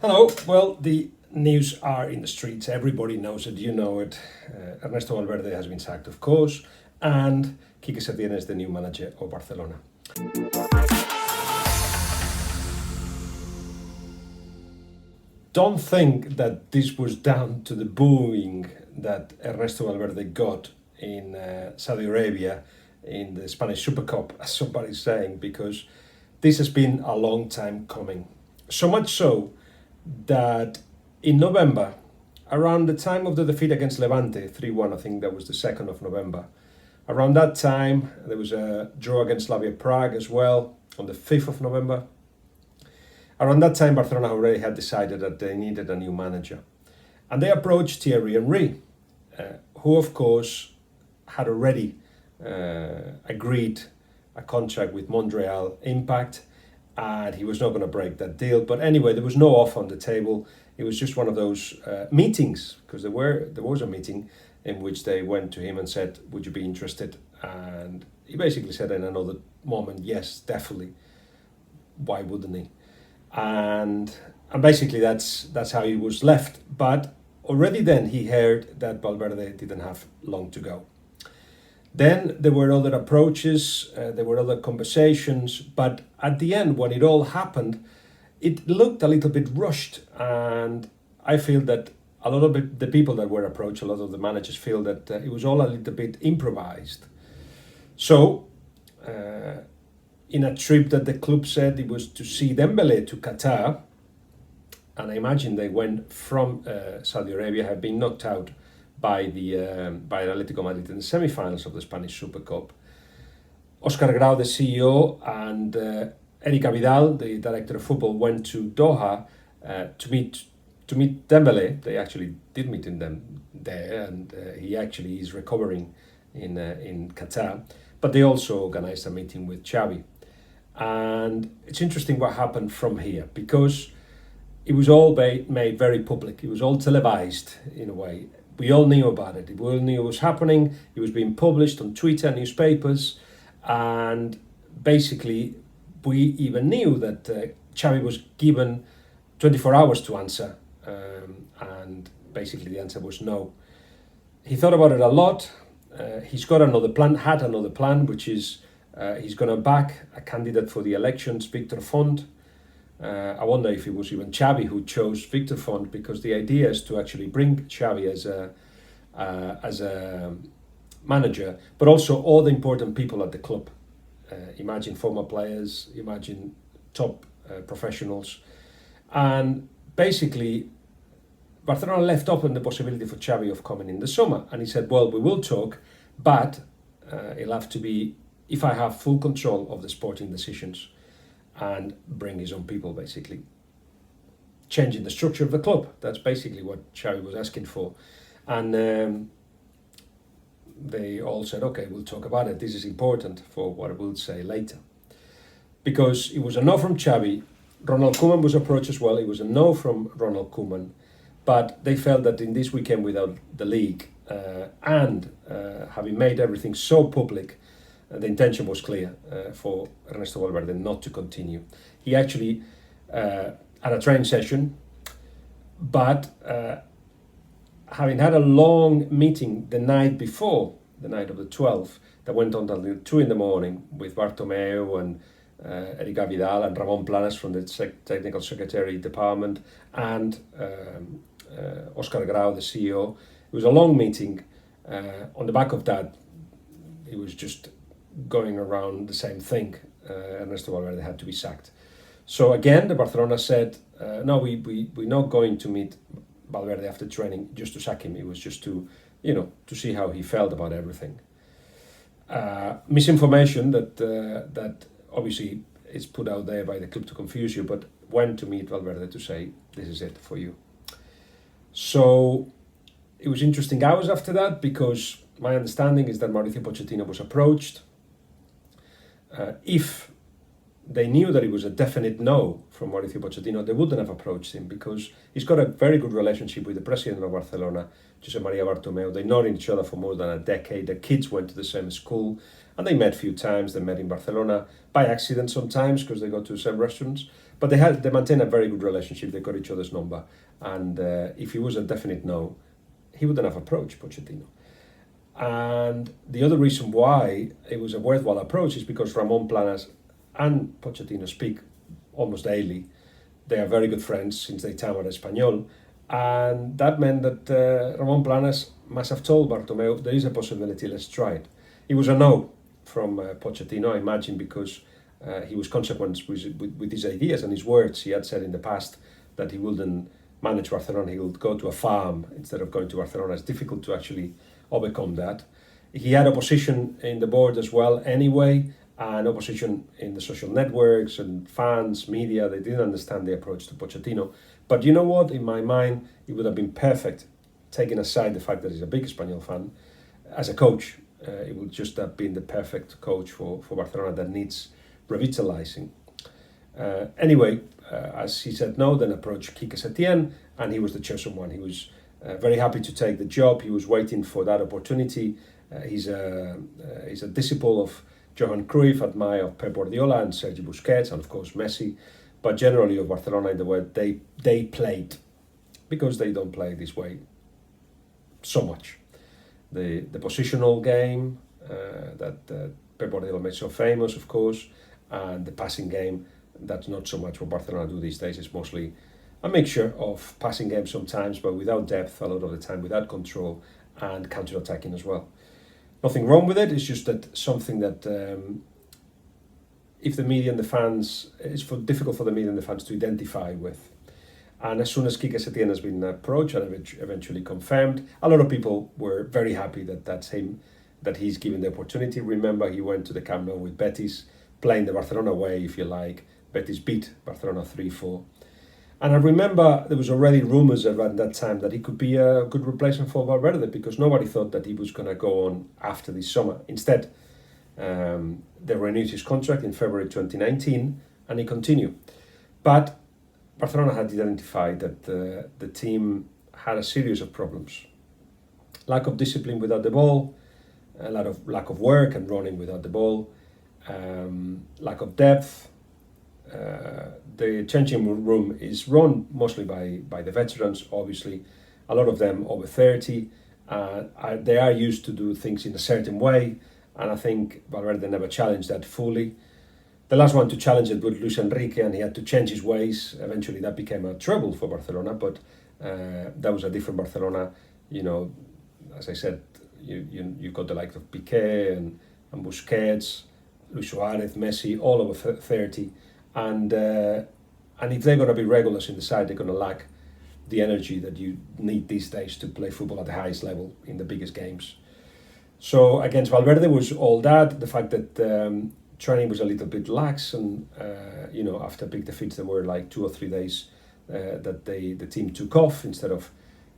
Hello. Well, the news are in the streets. Everybody knows it. You know it. Ernesto Valverde has been sacked, of course, and Quique Setién is the new manager of Barcelona. Don't think that this was down to the booing that Ernesto Valverde got in Saudi Arabia in the Spanish Super Cup, as somebody's saying, because this has been a long time coming. So much so that in November, around the time of the defeat against Levante, 3-1, I think that was the 2nd of November, around that time, there was a draw against Slavia Prague as well, on the 5th of November. Around that time, Barcelona already had decided that they needed a new manager. And they approached Thierry Henry, who, of course, had already agreed a contract with Montreal Impact, and he was not going to break that deal. But anyway, there was no offer on the table. It was just one of those meetings, because there was a meeting in which they went to him and said, would you be interested? And he basically said in another moment, yes, definitely. Why wouldn't he? And basically that's how he was left. But already then he heard that Valverde didn't have long to go. Then there were other approaches, there were other conversations, but at the end, when it all happened, it looked a little bit rushed, and I feel that a lot of the people that were approached, a lot of the managers feel that it was all a little bit improvised. So, in a trip that the club said it was to see Dembele to Qatar, and I imagine they went from Saudi Arabia, had been knocked out by Atletico Madrid in the semi-finals of the Spanish Super Cup. Oscar Grau, the CEO, and Eric Abidal, the director of football, went to Doha to meet Dembele. They actually did meet them there, and he actually is recovering in Qatar. But they also organized a meeting with Xavi. And it's interesting what happened from here, because it was all made very public. It was all televised in a way. We all knew about it. We all knew it was happening. It was being published on Twitter, newspapers, and basically we even knew that Xavi was given 24 hours to answer, and basically the answer was no. He thought about it a lot. He's got another plan, which is he's going to back a candidate for the elections, Victor Font. I wonder if it was even Xavi who chose Victor Font, because the idea is to actually bring Xavi as a manager, but also all the important people at the club. Imagine former players, imagine top professionals. And basically, Barcelona left open the possibility for Xavi of coming in the summer. And he said, well, we will talk, but it'll have to be if I have full control of the sporting decisions, and bring his own people, basically. Changing the structure of the club. That's basically what Xavi was asking for. And they all said, okay, we'll talk about it. This is important for what I will say later. Because it was a no from Xavi. Ronald Koeman was approached as well. It was a no from Ronald Koeman. But they felt that in this weekend without the league, and having made everything so public, the intention was clear for Ernesto Valverde not to continue. He actually had a training session, but having had a long meeting the night before, the night of the 12th, that went on until 2 in the morning with Bartomeu and Eric Abidal and Ramon Planas from the technical secretary department, and Oscar Grau, the CEO. It was a long meeting. On the back of that, it was just going around the same thing. Ernesto Valverde had to be sacked. So again, the Barcelona said, no, we're not going to meet Valverde after training just to sack him. It was just to see how he felt about everything. Misinformation that obviously is put out there by the club to confuse you, but went to meet Valverde to say, this is it for you. So it was interesting hours after that, because my understanding is that Mauricio Pochettino was approached. If they knew that it was a definite no from Mauricio Pochettino, they wouldn't have approached him, because he's got a very good relationship with the president of Barcelona, Josep Maria Bartomeu. They've known each other for more than a decade. Their kids went to the same school, and they met a few times. They met in Barcelona by accident sometimes, because they go to the same restaurants. But they maintain a very good relationship. They got each other's number, and if it was a definite no, he wouldn't have approached Pochettino. And the other reason why it was a worthwhile approach is because Ramon Planas and Pochettino speak almost daily. They are very good friends since they time at Espanyol, and that meant that Ramon Planas must have told Bartomeu, there is a possibility, let's try it. It was a no from Pochettino, I imagine, because he was consequent with his ideas and his words. He had said in the past that he wouldn't manage Barcelona, he would go to a farm instead of going to Barcelona. It's difficult to actually overcome that. He had opposition in the board as well anyway, and opposition in the social networks and fans, media. They didn't understand the approach to Pochettino. But you know what? In my mind, it would have been perfect, taking aside the fact that he's a big Espanyol fan. As a coach, it would just have been the perfect coach for Barcelona that needs revitalizing. Anyway, as he said no, then approached Quique Setién, and he was the chosen one. He was very happy to take the job. He was waiting for that opportunity. He's a disciple of Johan Cruyff, admirer of Pep Guardiola and Sergi Busquets, and of course Messi, but generally of Barcelona in the way they played, because they don't play this way so much. The positional game that Pep Guardiola made so famous, of course, and the passing game, that's not so much what Barcelona do these days. It's mostly a mixture of passing game sometimes, but without depth a lot of the time, without control, and counter-attacking as well. Nothing wrong with it, it's just that something that if the media and the fans, it's difficult for the media and the fans to identify with. And as soon as Quique Setién has been approached and eventually confirmed, a lot of people were very happy that that's him, that he's given the opportunity. Remember, he went to the Camp Nou with Betis, playing the Barcelona way, if you like. Betis beat Barcelona 3-4. And I remember there was already rumours around that time that he could be a good replacement for Valverde, because nobody thought that he was going to go on after this summer. Instead, they renewed his contract in February 2019, and he continued. But Barcelona had identified that the team had a series of problems. Lack of discipline without the ball, a lot of lack of work and running without the ball, lack of depth. The changing room is run mostly by the veterans, obviously, a lot of them over 30. They are used to do things in a certain way, and I think Valverde never challenged that fully. The last one to challenge it was Luis Enrique, and he had to change his ways. Eventually that became a trouble for Barcelona, but that was a different Barcelona. You know, as I said, you've got the likes of Piqué and Busquets, Luis Suarez, Messi, all over 30. And if they're going to be regulars in the side, they're going to lack the energy that you need these days to play football at the highest level in the biggest games. So against Valverde was all that. The fact that training was a little bit lax, and after big defeats, there were like 2 or 3 days that the team took off instead of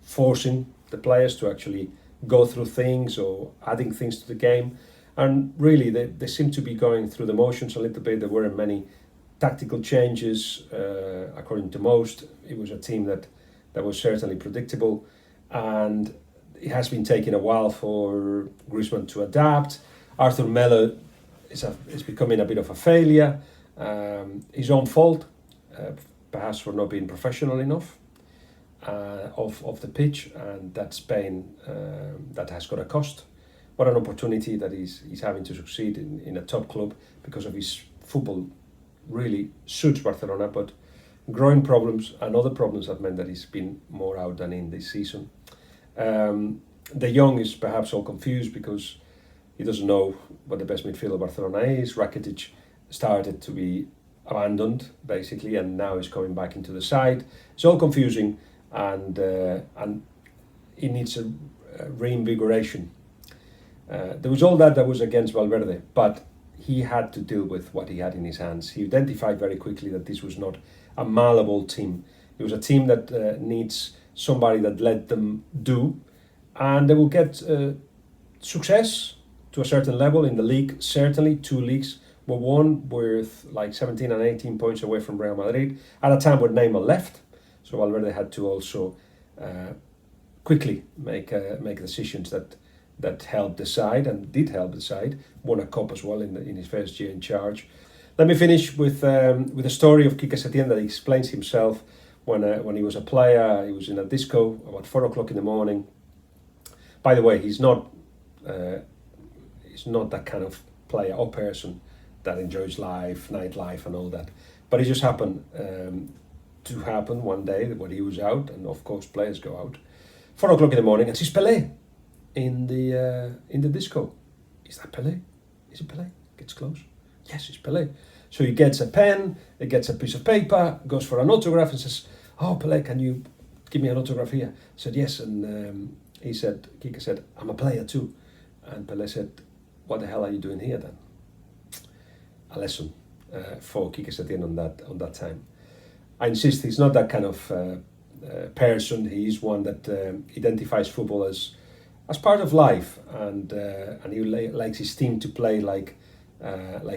forcing the players to actually go through things or adding things to the game. And really, they seem to be going through the motions a little bit. There weren't many tactical changes, according to most. It was a team that was certainly predictable, and it has been taking a while for Griezmann to adapt. Arthur Melo is becoming a bit of a failure. His own fault, perhaps for not being professional enough off the pitch, and that's pain that has got a cost. What an opportunity that he's having to succeed in a top club, because of his football really suits Barcelona, but growing problems and other problems have meant that he's been more out than in this season. De Jong is perhaps all confused because he doesn't know what the best midfielder of Barcelona is. Rakitic started to be abandoned basically, and now is coming back into the side. It's all confusing, and it needs a reinvigoration. There was all that was against Valverde, but he had to deal with what he had in his hands. He identified very quickly that this was not a malleable team. It was a team that needs somebody that let them do, and they will get success to a certain level in the league. Certainly 2 leagues were won with like 17 and 18 points away from Real Madrid at a time when Neymar left, so Valverde had to also quickly make decisions that helped the side, and did help the side. Won a cup as well in his first year in charge. Let me finish with a story of Quique Setién that explains himself when he was a player. He was in a disco about 4 o'clock in the morning. By the way, he's not that kind of player or person that enjoys life, nightlife and all that. But it just happened to happen one day when he was out, and of course players go out, 4 o'clock in the morning, and sees Pelé in the disco. Is that Pelé? Is it Pelé? Gets close. Yes, it's Pelé. So he gets a pen, he gets a piece of paper, goes for an autograph and says, "Oh, Pelé, can you give me an autograph here?" I said, "Yes." And Quique said, "I'm a player too." And Pelé said, "What the hell are you doing here then?" A lesson for Quique Setién on that time. I insist he's not that kind of person. He is one that identifies football as part of life, and he likes his team to play like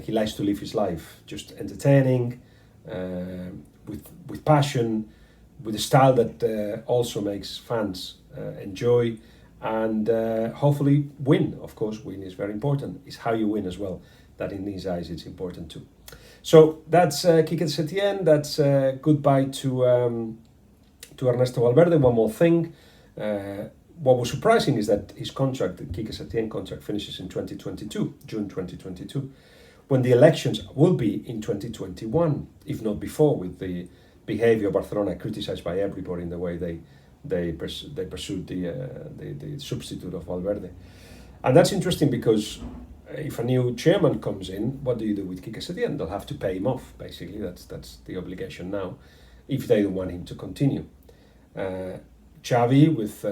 he likes to live his life, just entertaining, with passion, with a style that also makes fans enjoy, and hopefully win. Of course, win is very important. It's how you win as well that in his eyes it's important too. So that's Quique Setién. That's goodbye to Ernesto Valverde. One more thing. What was surprising is that his contract, the Quique Setién contract, finishes in 2022, June 2022, when the elections will be in 2021, if not before, with the behavior of Barcelona criticized by everybody in the way they pursued the substitute of Valverde. And that's interesting because if a new chairman comes in, what do you do with Quique Setién? They'll have to pay him off, basically. That's the obligation now, if they don't want him to continue. Xavi, with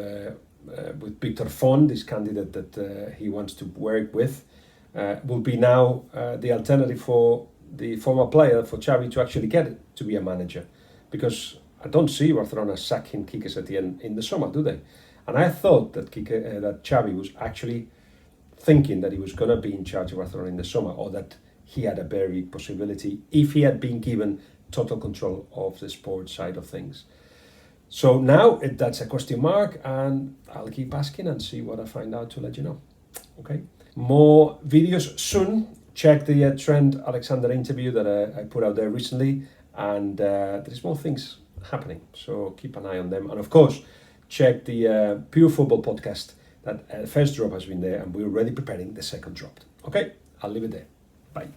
Victor Font, this candidate that he wants to work with, will be now the alternative for the former player, for Xavi to actually get it, to be a manager. Because I don't see Barcelona sacking Quique Setién in the summer, do they? And I thought that Xavi was actually thinking that he was going to be in charge of Barcelona in the summer, or that he had a very big possibility if he had been given total control of the sports side of things. So now that's a question mark, and I'll keep asking and see what I find out to let you know. Okay, more videos soon. Check the Trent Alexander interview that I put out there recently, and there's more things happening, so keep an eye on them. And of course, check the Pure Football podcast. That first drop has been there, and we're already preparing the second drop. Okay, I'll leave it there. Bye.